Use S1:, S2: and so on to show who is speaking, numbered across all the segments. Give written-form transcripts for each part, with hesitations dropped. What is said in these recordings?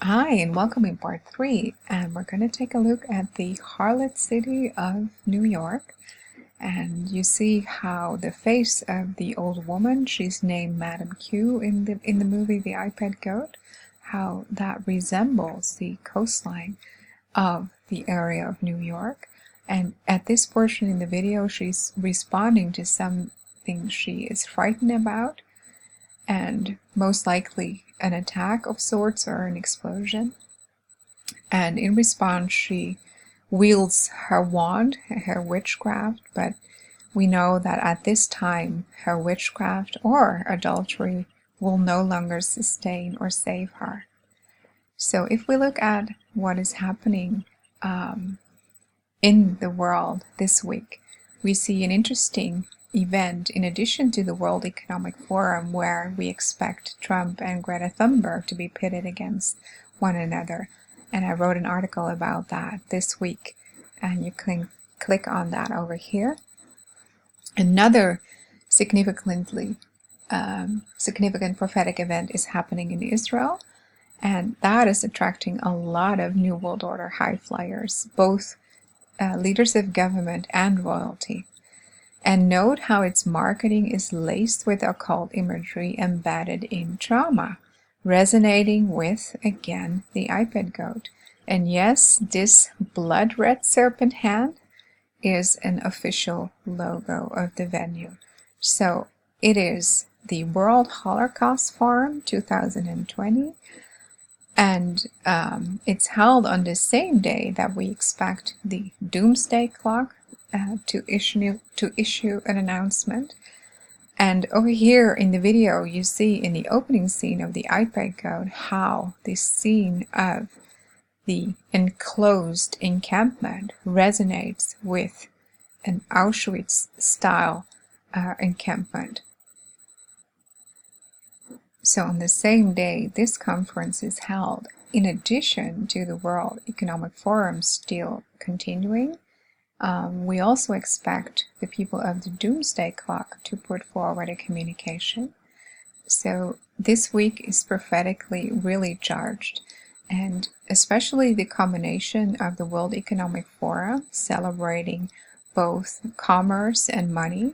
S1: Hi, and welcome in part 3, and we're going to take a look at the harlot city of New York. And you see how the face of the old woman, she's named Madame Q in the movie The iPad Goat, how that resembles the coastline of the area of New York. And at this portion in the video, she's responding to something she is frightened about, and most likely an attack of sorts or an explosion. And in response, she wields her wand, her witchcraft, but we know that at this time, her witchcraft or adultery will no longer sustain or save her. So if we look at what is happening in the world this week, we see an interesting event in addition to the World Economic Forum, where we expect Trump and Greta Thunberg to be pitted against one another. And I wrote an article about that this week, and you can click on that over here. Another significant prophetic event is happening in Israel, and that is attracting a lot of New World Order high flyers, both leaders of government and royalty. And note how its marketing is laced with occult imagery embedded in trauma, resonating with, again, the iPad Goat. And yes, this blood red serpent hand is an official logo of the venue. So it is the World Holocaust Forum 2020, and it's held on the same day that we expect the Doomsday Clock to issue an announcement. And over here in the video, you see in the opening scene of the iPad Goat how this scene of the enclosed encampment resonates with an Auschwitz-style encampment. So on the same day this conference is held, in addition to the World Economic Forum still continuing, we also expect the people of the Doomsday Clock to put forward a communication. So this week is prophetically really charged, and especially the combination of the World Economic Forum celebrating both commerce and money,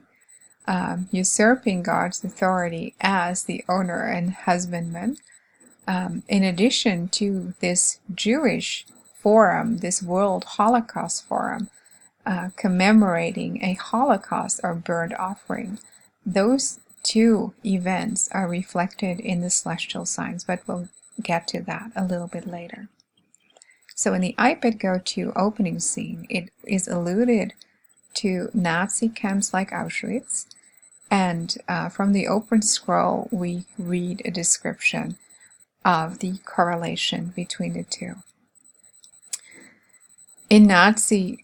S1: usurping God's authority as the owner and husbandman, in addition to this Jewish forum, this World Holocaust Forum, commemorating a Holocaust or burnt offering. Those two events are reflected in the celestial signs, but we'll get to that a little bit later. So in the iPad Go-To opening scene, it is alluded to Nazi camps like Auschwitz, and from the open scroll we read a description of the correlation between the two. In Nazi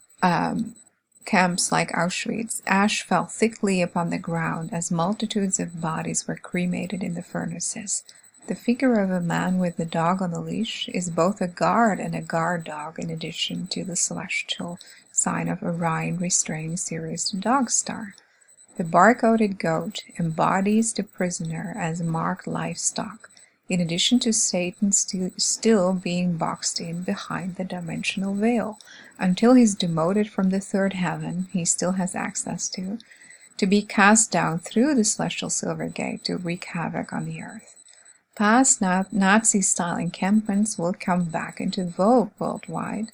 S1: camps like Auschwitz, ash fell thickly upon the ground as multitudes of bodies were cremated in the furnaces. The figure of a man with a dog on a leash is both a guard and a guard dog, in addition to the celestial sign of Orion restraining Sirius, the dog star. The barcoded goat embodies the prisoner as marked livestock, in addition to Satan still being boxed in behind the dimensional veil. Until he's demoted from the third heaven, he still has access to be cast down through the celestial silver gate to wreak havoc on the earth. Past Nazi-style encampments will come back into vogue worldwide.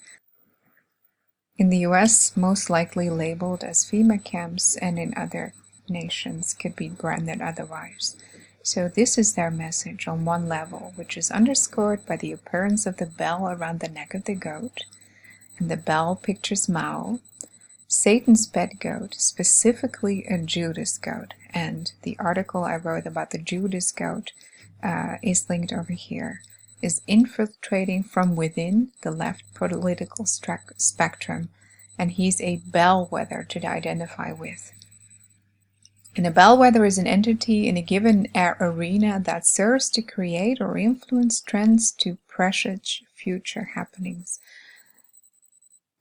S1: In the US, most likely labeled as FEMA camps, and in other nations could be branded otherwise. So this is their message on one level, which is underscored by the appearance of the bell around the neck of the goat, and the bell pictures Mao, Satan's pet goat, specifically a Judas goat, and the article I wrote about the Judas goat is linked over here, is infiltrating from within the left political spectrum, and he's a bellwether to identify with. And a bellwether is an entity in a given arena that serves to create or influence trends to presage future happenings.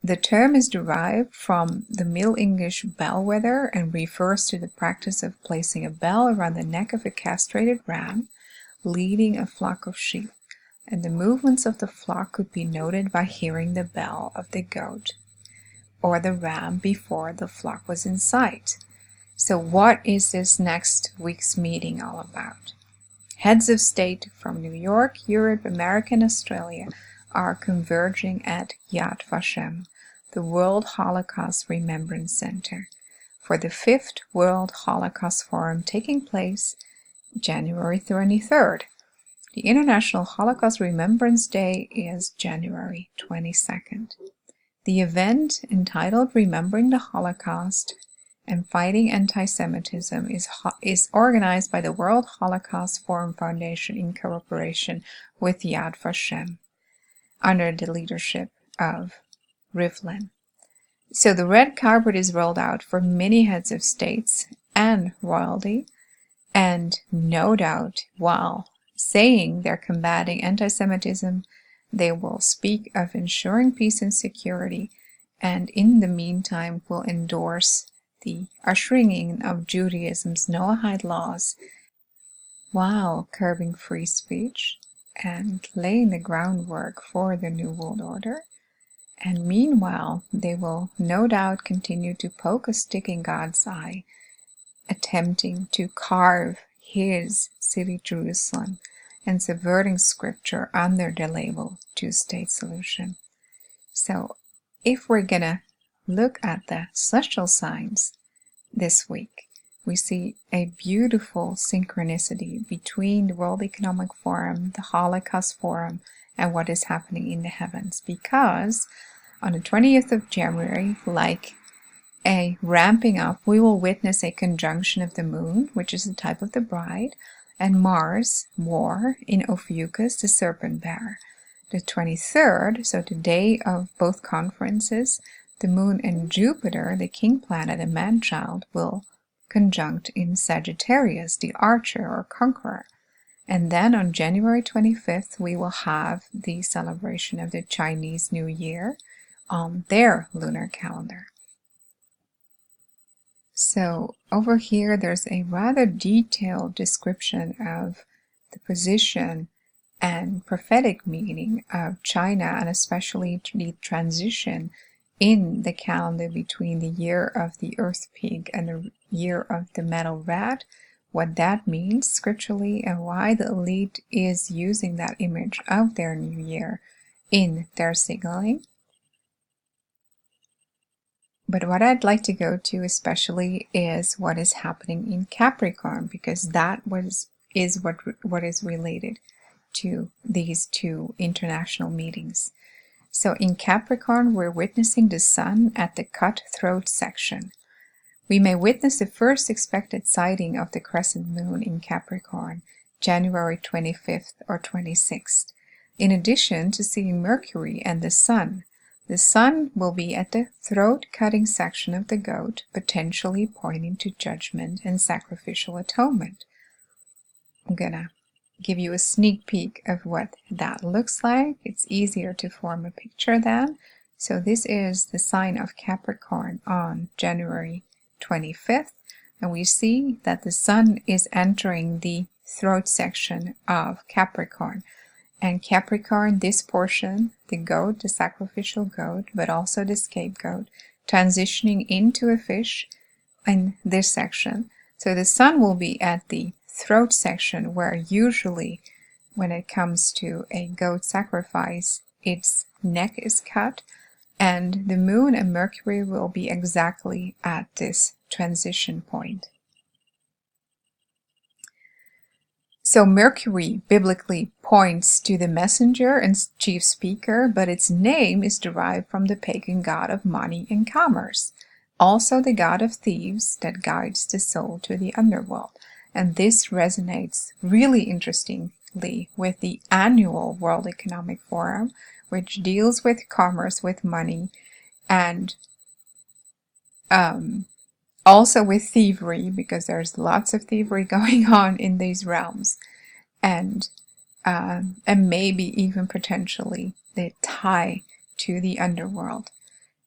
S1: The term is derived from the Middle English bellwether and refers to the practice of placing a bell around the neck of a castrated ram leading a flock of sheep. and the movements of the flock could be noted by hearing the bell of the goat or the ram before the flock was in sight. So what is this next week's meeting all about? Heads of state from New York, Europe, America, and Australia are converging at Yad Vashem, the World Holocaust Remembrance Center, for the 5th World Holocaust Forum taking place January 23rd. The International Holocaust Remembrance Day is January 22nd. The event, entitled Remembering the Holocaust and Fighting Anti-Semitism, is organized by the World Holocaust Forum Foundation in cooperation with Yad Vashem, under the leadership of Rivlin. So the red carpet is rolled out for many heads of states and royalty, and no doubt, while saying they're combating anti-Semitism, they will speak of ensuring peace and security, and in the meantime will endorse the ushering in of Judaism's Noahide laws while curbing free speech and laying the groundwork for the New World Order. And meanwhile, they will no doubt continue to poke a stick in God's eye, attempting to carve his city Jerusalem and subverting scripture under the label two-state solution. So if we're gonna look at the celestial signs this week, we see a beautiful synchronicity between the World Economic Forum, the Holocaust Forum, and what is happening in the heavens, because on the 20th of January, like a ramping up, we will witness a conjunction of the moon, which is the type of the bride, and Mars, war, in Ophiuchus, the serpent bearer. The 23rd, so the day of both conferences, the moon and Jupiter, the king planet and man-child, will conjunct in Sagittarius, the archer or conqueror. And then on January 25th, we will have the celebration of the Chinese New Year on their lunar calendar. So over here, there's a rather detailed description of the position and prophetic meaning of China, and especially the transition in the calendar between the year of the Earth Pig and the year of the Metal Rat, what that means scripturally, and why the elite is using that image of their new year in their signaling. But what I'd like to go to especially is what is happening in Capricorn, because that is what is related to these two international meetings. So in Capricorn, we're witnessing the sun at the cutthroat section. We may witness the first expected sighting of the crescent moon in Capricorn, January 25th or 26th, in addition to seeing Mercury and the sun. The sun will be at the throat-cutting section of the goat, potentially pointing to judgment and sacrificial atonement. I'm gonna give you a sneak peek of what that looks like. It's easier to form a picture then. So this is the sign of Capricorn on January 25th, and we see that the sun is entering the throat section of Capricorn. And Capricorn, this portion, the goat, the sacrificial goat, but also the scapegoat, transitioning into a fish in this section. So the sun will be at the throat section, where usually when it comes to a goat sacrifice, its neck is cut, and the moon and Mercury will be exactly at this transition point. So Mercury biblically points to the messenger and chief speaker, but its name is derived from the pagan god of money and commerce, also the god of thieves that guides the soul to the underworld. And this resonates really interestingly with the annual World Economic Forum, which deals with commerce, with money, and also with thievery, because there's lots of thievery going on in these realms, and maybe even potentially the tie to the underworld.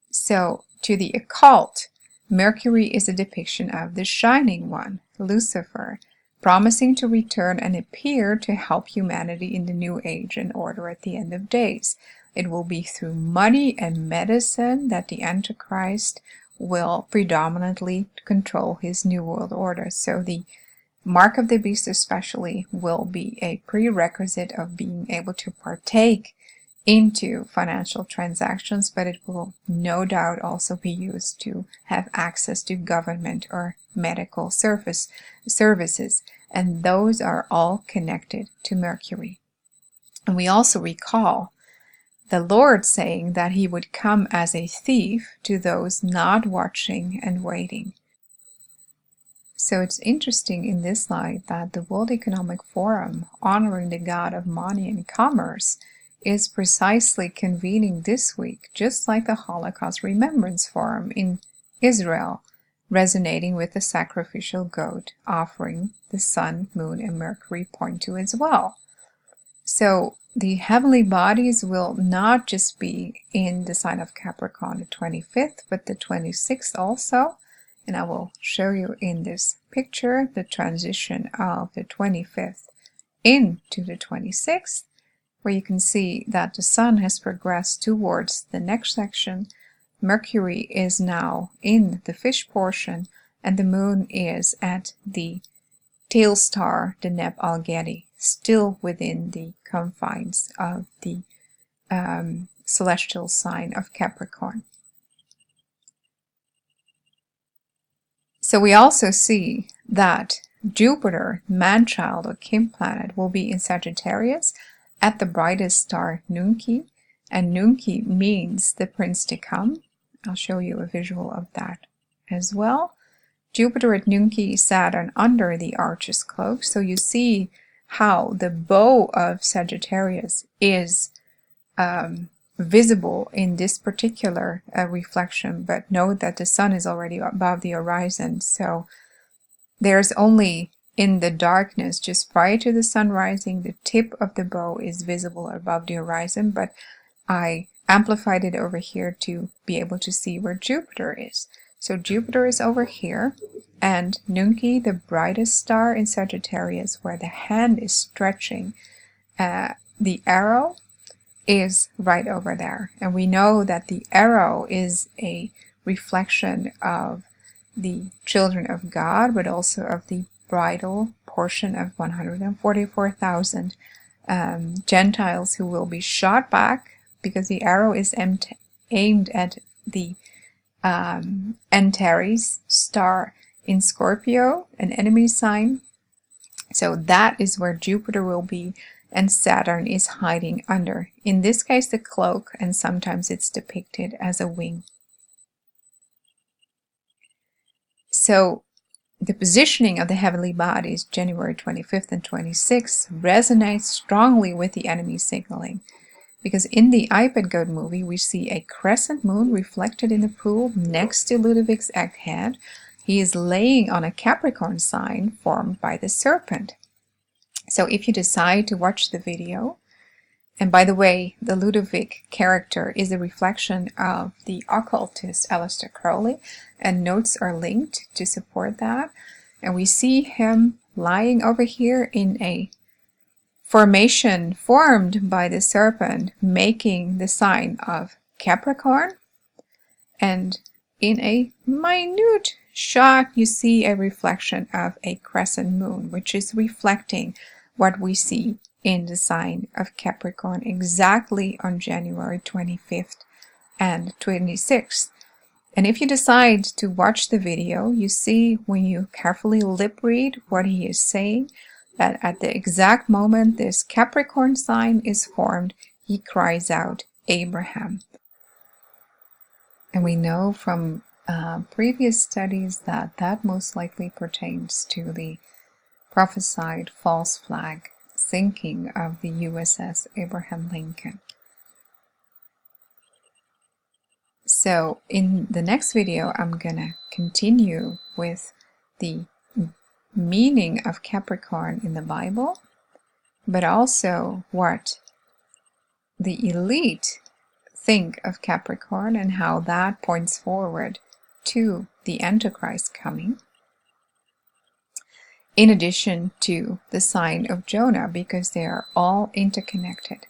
S1: So to the occult, Mercury is a depiction of the Shining One, Lucifer, promising to return and appear to help humanity in the new age and order at the end of days. It will be through money and medicine that the Antichrist will predominantly control his new world order. So the mark of the beast especially will be a prerequisite of being able to partake into financial transactions, but it will no doubt also be used to have access to government or medical services, and those are all connected to Mercury. And we also recall the Lord saying that he would come as a thief to those not watching and waiting. So it's interesting in this light that the World Economic Forum, honoring the god of money and commerce, is precisely convening this week, just like the Holocaust Remembrance Forum in Israel, resonating with the sacrificial goat offering the sun, moon, and Mercury point to as well. So the heavenly bodies will not just be in the sign of Capricorn the 25th, but the 26th also. And I will show you in this picture the transition of the 25th into the 26th, where you can see that the sun has progressed towards the next section. Mercury is now in the fish portion, and the moon is at the tail star, the Neb Algedi, still within the confines of the celestial sign of Capricorn. So we also see that Jupiter, man-child or kin planet, will be in Sagittarius at the brightest star Nunki, and Nunki means the prince to come. I'll show you a visual of that as well. Jupiter at Nunki, Saturn under the Archer's cloak. So you see how the bow of Sagittarius is visible in this particular reflection, but note that the sun is already above the horizon, so there's only in the darkness just prior to the sun rising, the tip of the bow is visible above the horizon, but I amplified it over here to be able to see where Jupiter is. So Jupiter is over here, and Nunki, the brightest star in Sagittarius, where the hand is stretching, the arrow is right over there. And we know that the arrow is a reflection of the children of God, but also of the bridal portion of 144,000 Gentiles who will be shot back, because the arrow is aimed at the Antares star in Scorpio, an enemy sign. So that is where Jupiter will be, and Saturn is hiding under, in this case, the cloak, and sometimes it's depicted as a wing. So the positioning of the heavenly bodies, January 25th and 26th, resonates strongly with the enemy signaling, because in the iPad Goat movie, we see a crescent moon reflected in the pool next to Ludovic's egghead. He is laying on a Capricorn sign formed by the serpent. So if you decide to watch the video, and by the way, the Ludovic character is a reflection of the occultist Aleister Crowley, and notes are linked to support that. And we see him lying over here in a formation formed by the serpent, making the sign of Capricorn. And in a minute shot, you see a reflection of a crescent moon, which is reflecting what we see in the sign of Capricorn exactly on January 25th and 26th. And if you decide to watch the video, you see, when you carefully lip read what he is saying, that at the exact moment this Capricorn sign is formed, he cries out, Abraham. And we know from previous studies that that most likely pertains to the prophesied false flag sinking of the USS Abraham Lincoln. So in the next video, I'm gonna continue with the meaning of Capricorn in the Bible, but also what the elite think of Capricorn and how that points forward to the Antichrist coming. in addition to the sign of Jonah, because they are all interconnected.